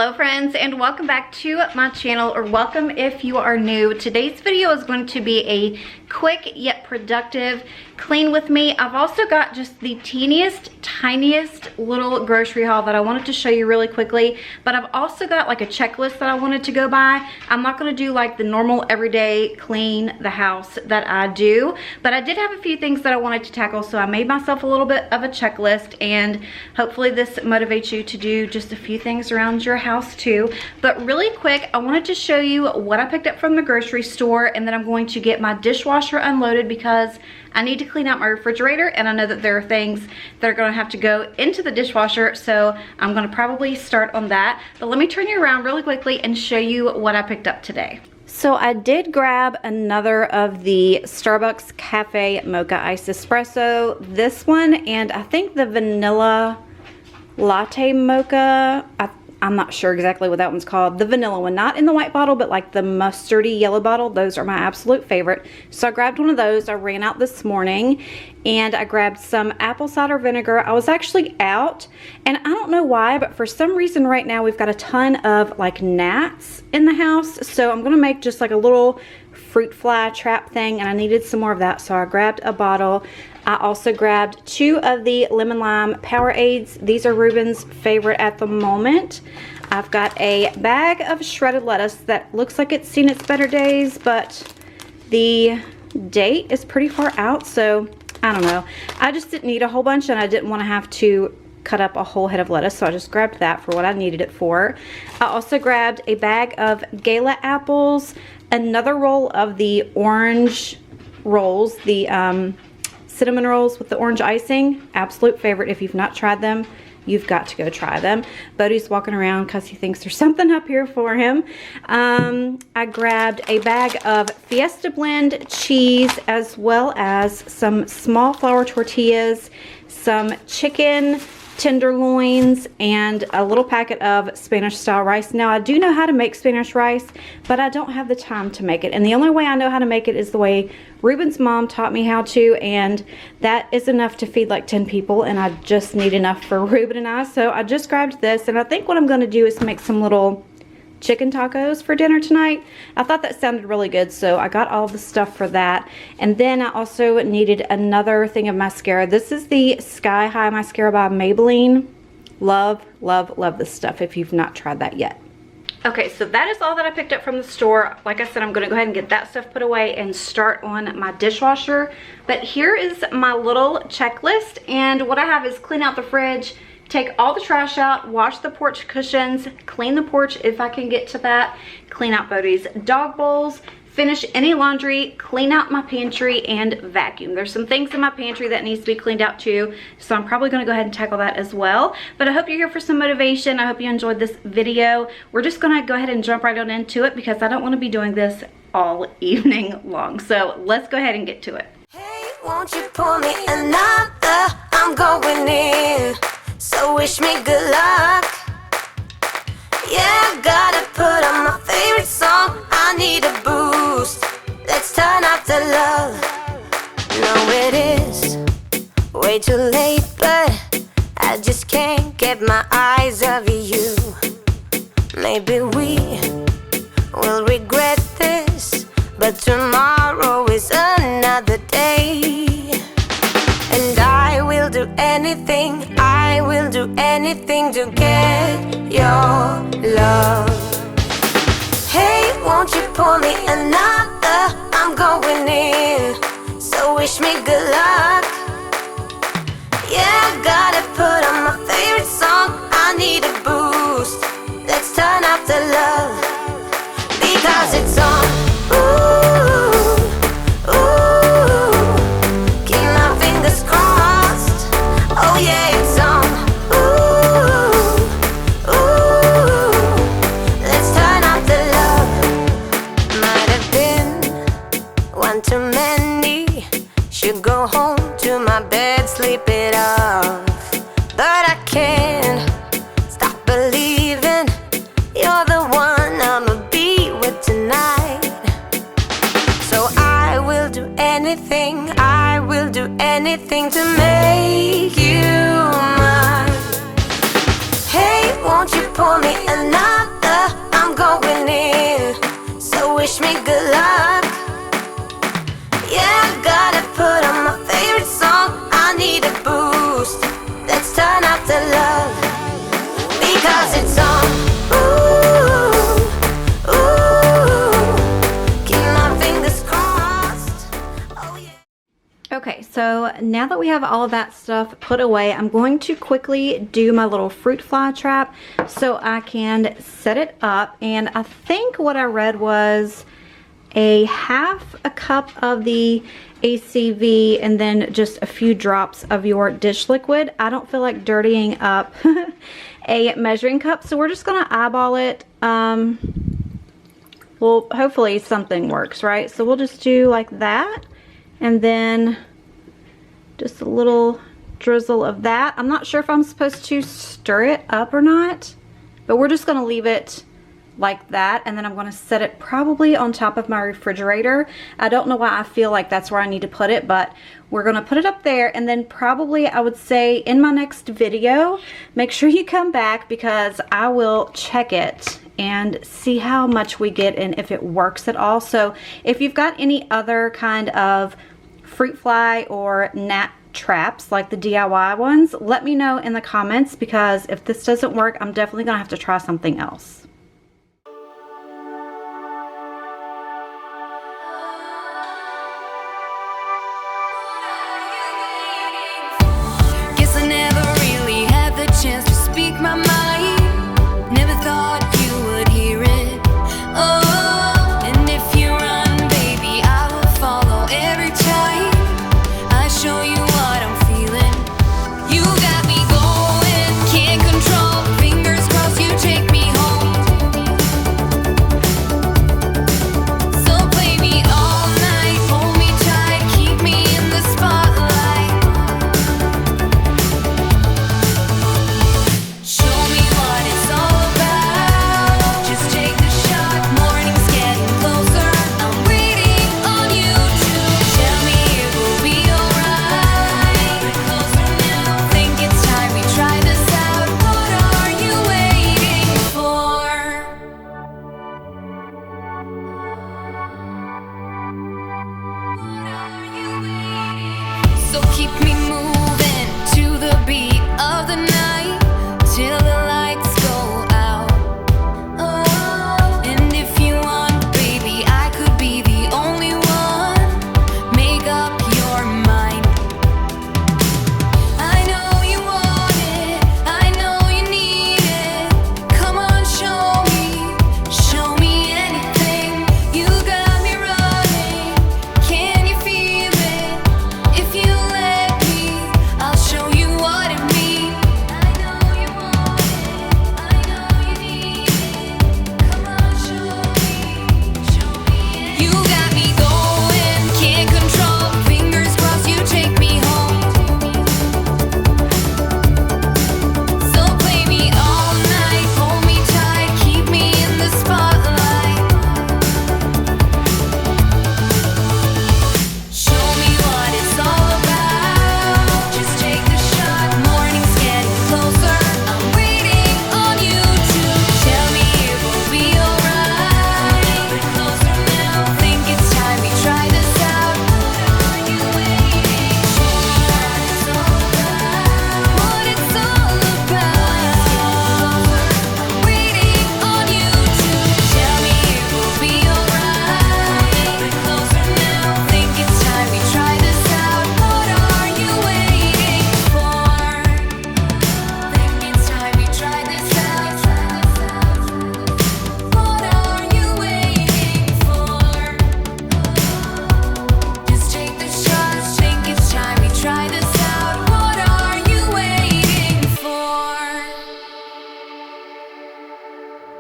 Hello friends, and welcome back to my channel, or welcome if you are new. Today's video is going to be a quick yet productive clean with me. I've also got just the teeniest, tiniest little grocery haul that I wanted to show you really quickly, but I've also got like a checklist that I wanted to go by. I'm not going to do like the normal everyday clean the house that I do, but I did have a few things that I wanted to tackle, so I made myself a little bit of a checklist, and hopefully this motivates you to do just a few things around your house too. But really quick, I wanted to show you what I picked up from the grocery store, and then I'm going to get my dishwasher unloaded because I need to clean out my refrigerator, and I know that there are things that are going to have to go into the dishwasher, so I'm going to probably start on that. But let me turn you around really quickly and show you what I picked up today. So I did grab another of the Starbucks Cafe Mocha Iced Espresso, this one, and I think the Vanilla Latte Mocha, I'm not sure exactly what that one's called. The vanilla one, not in the white bottle, but like the mustardy yellow bottle. Those are my absolute favorite. So I grabbed one of those. I ran out this morning and I grabbed some apple cider vinegar. I was actually out, and I don't know why, but for some reason right now we've got a ton of like gnats in the house. So I'm gonna make just like a little fruit fly trap thing, and I needed some more of that, so I grabbed a bottle. I also grabbed 2 of the lemon lime Powerades. These are Ruben's favorite at the moment. I've got a bag of shredded lettuce that looks like it's seen its better days, but the date is pretty far out, so I don't know. I just didn't need a whole bunch, and I didn't want to have to cut up a whole head of lettuce, so I just grabbed that for what I needed it for. I also grabbed a bag of Gala apples, another roll of the orange rolls, the cinnamon rolls with the orange icing. Absolute favorite. If you've not tried them, you've got to go try them. Bodie's walking around because he thinks there's something up here for him. I grabbed a bag of Fiesta Blend cheese, as well as some small flour tortillas, some chicken tenderloins, and a little packet of Spanish style rice. Now I do know how to make Spanish rice, but I don't have the time to make it, and the only way I know how to make it is the way Ruben's mom taught me how to, and that is enough to feed like 10 people, and I just need enough for Ruben and I. So I just grabbed this, and I think what I'm going to do is make some little chicken tacos for dinner tonight. I thought that sounded really good, so I got all the stuff for that. And then I also needed another thing of mascara. This is the Sky High mascara by Maybelline. Love, love, love this stuff if you've not tried that yet. Okay, so that is all that I picked up from the store. Like I said, I'm gonna go ahead and get that stuff put away and start on my dishwasher. But here is my little checklist, and what I have is clean out the fridge, take all the trash out, wash the porch cushions, clean the porch if I can get to that, clean out Bodie's dog bowls, finish any laundry, clean out my pantry, and vacuum. There's some things in my pantry that needs to be cleaned out too, so I'm probably gonna go ahead and tackle that as well. But I hope you're here for some motivation. I hope you enjoyed this video. We're just gonna go ahead and jump right on into it because I don't wanna be doing this all evening long. So let's go ahead and get to it. Hey, won't you pour me another? I'm going in. So wish me good luck. Yeah, gotta put on my favorite song. I need a boost. Let's turn up the love. No, it is way too late, but I just can't get my eyes off you. Maybe we will regret this, but tomorrow is another day. And I will do anything, I will do anything to get your love. Hey, won't you pour me another? I'm going in, so wish me good luck. Yeah, gotta put on my favorite song. I need a boost. Let's turn up the love, because it's on. Ooh, ooh, keep my fingers crossed. Oh yeah, it's on. Ooh, ooh, let's turn up the love. Might have been one too many. Should go home to my bed, sleep it off. But I can't stop believing you're the one I'ma be with tonight. So I will do anything, I will do anything to make you mine. Hey, won't you pour me another? wish me good luck. Yeah, I gotta put on my favorite song. I need a boost. Let's turn up the love because it's on. Ooh, ooh, keep my fingers crossed. Oh yeah. Okay, so now that we have all of that stuff put away, I'm going to quickly do my little fruit fly trap so I can set it up. And I think what I read was a half a cup of the ACV and then just a few drops of your dish liquid. I don't feel like dirtying up a measuring cup, so we're just gonna eyeball it. Well, hopefully something works, right? So we'll just do like that, and then just a little drizzle of that. I'm not sure if I'm supposed to stir it up or not, but we're just gonna leave it like that, and then I'm going to set it probably on top of my refrigerator. I don't know why I feel like that's where I need to put it, but we're going to put it up there. And then probably I would say in my next video, make sure you come back because I will check it and see how much we get and if it works at all. So if you've got any other kind of fruit fly or gnat traps like the DIY ones, let me know in the comments, because if this doesn't work, I'm definitely going to have to try something else. Chance to speak my mind. Never thought you would hear it. Oh, and if you run, baby, I will follow every time. I show you what I'm feeling. You got me going, can't control. Fingers crossed, you take me home. So play me all night, hold me tight, keep me in the spotlight. So keep me moving to the beat of the night till the lights go out. Oh, and if you want, baby, I could be the only one. Make up your mind. I know you want it, I know you need it. Come on, show me anything. You got me running. Can you feel it? If you let me, I'll show you what it means. I know you want it, I know you need it. Come on, show me. You got me going, can't control. Fingers crossed, you take me home. So play me all night, hold me tight, keep me in the spotlight. Show me what it's all about. Just take the shot. Morning's getting closer. I'm waiting on you to tell me it will be alright. We're closer now. Think it's time we try this out. What are you waiting for? What it's all about. I'm waiting on you to tell me it will be alright. We're closer now. Think it's time we try this out. What are you waiting for? Think it's time we try this out. What are you waiting for? Just take the shot. Think it's time we try this out. What are you waiting for?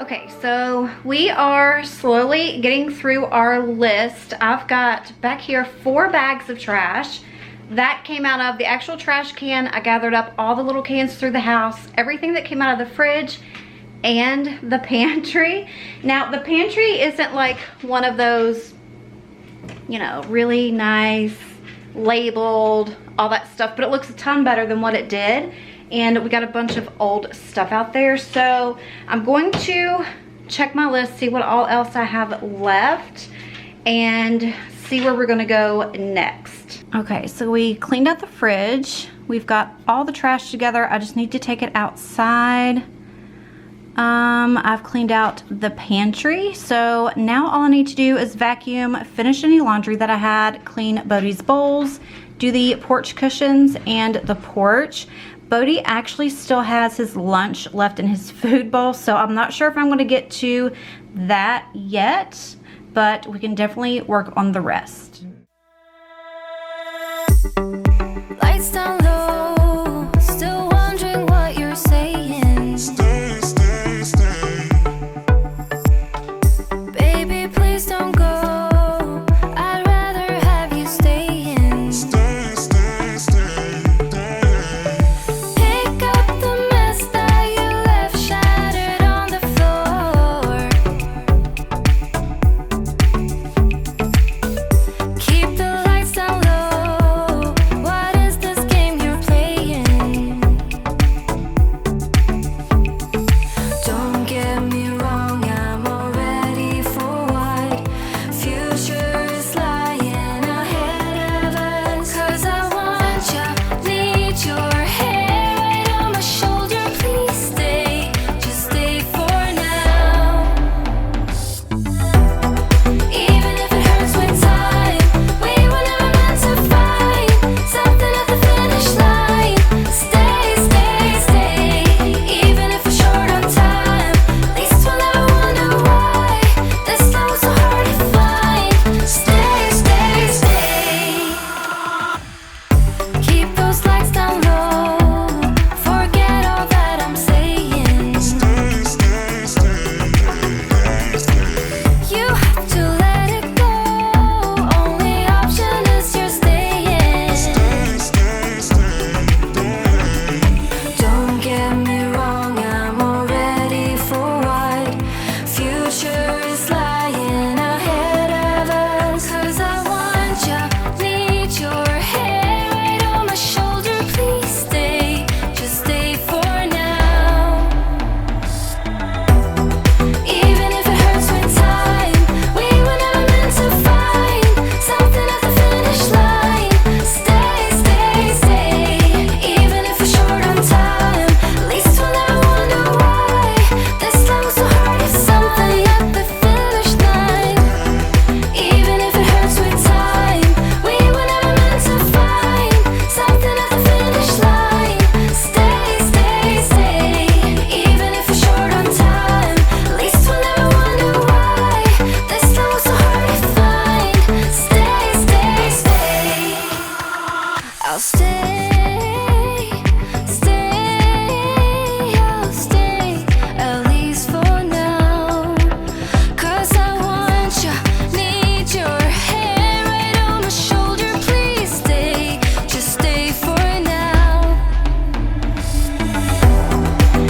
Okay, so we are slowly getting through our list. I've got back here 4 bags of trash. That came out of the actual trash can. I gathered up all the little cans through the house, everything that came out of the fridge and the pantry. Now, the pantry isn't like one of those, you know, really nice, labeled, all that stuff, but it looks a ton better than what it did. And we got a bunch of old stuff out there. So I'm going to check my list, see what all else I have left, and see where we're gonna go next. Okay, so we cleaned out the fridge. We've got all the trash together. I just need to take it outside. I've cleaned out the pantry. So now all I need to do is vacuum, finish any laundry that I had, clean Bodie's bowls, do the porch cushions and the porch. Bodie actually still has his lunch left in his food bowl, so I'm not sure if I'm gonna get to that yet, but we can definitely work on the rest. Lights down low, still wondering what you're saying. Stay, stay, stay. Baby, please don't go. I'd rather have you staying. Stay, stay, stay, stay. Pick up the mess that you left shattered on the floor. Keep the lights down low. What is this game you're playing? Don't get me wrong, I'm already for what future is lying ahead of us. 'Cause I want you, need your hair right on my shoulder. Please stay, just stay for now. Even if it hurts with time, we were never meant to fight. Something at the finish line. Stay, stay, stay. Even if we're short on time, at least we'll never wonder why this love was so hard to find. Stay, stay, stay. Keep those lights down low. Forget all that I'm saying. Stay, stay, stay. You have to let it go. Only option is you're staying. Stay, stay, stay. Don't get me wrong, I'm already for what future is lying ahead of us. 'Cause I want you, need your hair right on my shoulder. Please stay, just stay for now. Even if it hurts with time, we were never meant to find. Something at the finish line. Stay, stay, stay. Even if we're short on time, at least we'll never wonder why this love was so hard. It's something at the finish line. Even if it hurts with time, we were never meant to find. Something at the finish line. Stay, stay, stay. Even if we're short on time, at least we'll never wonder why this love was so hard to find. Stay, stay, stay. I'll stay, stay, I'll stay, at least for now. 'Cause I want you, need your hair right on my shoulder. Please stay, just stay for now.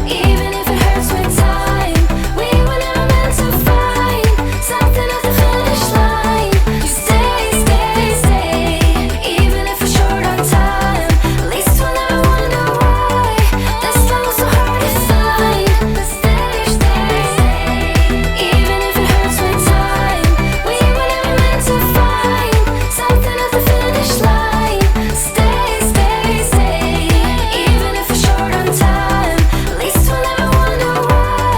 Even if it hurts with time, we were never meant to find. Something at the finish line. Stay, stay, stay. Even if we're short on time, at least we'll never wonder why this love was so hard to find. Stay, stay, stay. Even if it hurts with time, we were never meant to find. Something at the finish line. Stay, stay, stay. Even if we're short on time, at least we'll never wonder why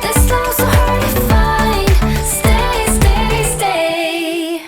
this love was so hard to find. Stay, stay, stay.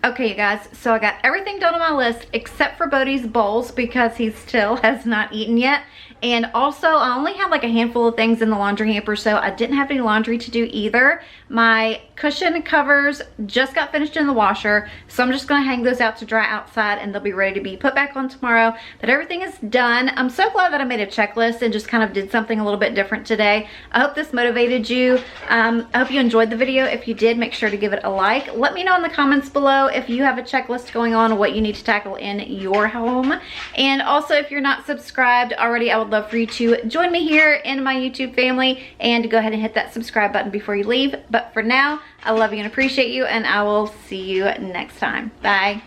Okay, you guys, so I got everything done on my list except for Bodie's bowls because he still has not eaten yet. And also, I only have like a handful of things in the laundry hamper, so I didn't have any laundry to do either. My cushion covers just got finished in the washer, so I'm just gonna hang those out to dry outside and they'll be ready to be put back on tomorrow. But everything is done. I'm so glad that I made a checklist and just kind of did something a little bit different today. I hope this motivated you. I hope you enjoyed the video. If you did, make sure to give it a like. Let me know in the comments below if you have a checklist going on, what you need to tackle in your home. And also, if you're not subscribed already, I would love for you to join me here in my YouTube family and go ahead and hit that subscribe button before you leave. But for now, I love you and appreciate you, and I will see you next time. Bye.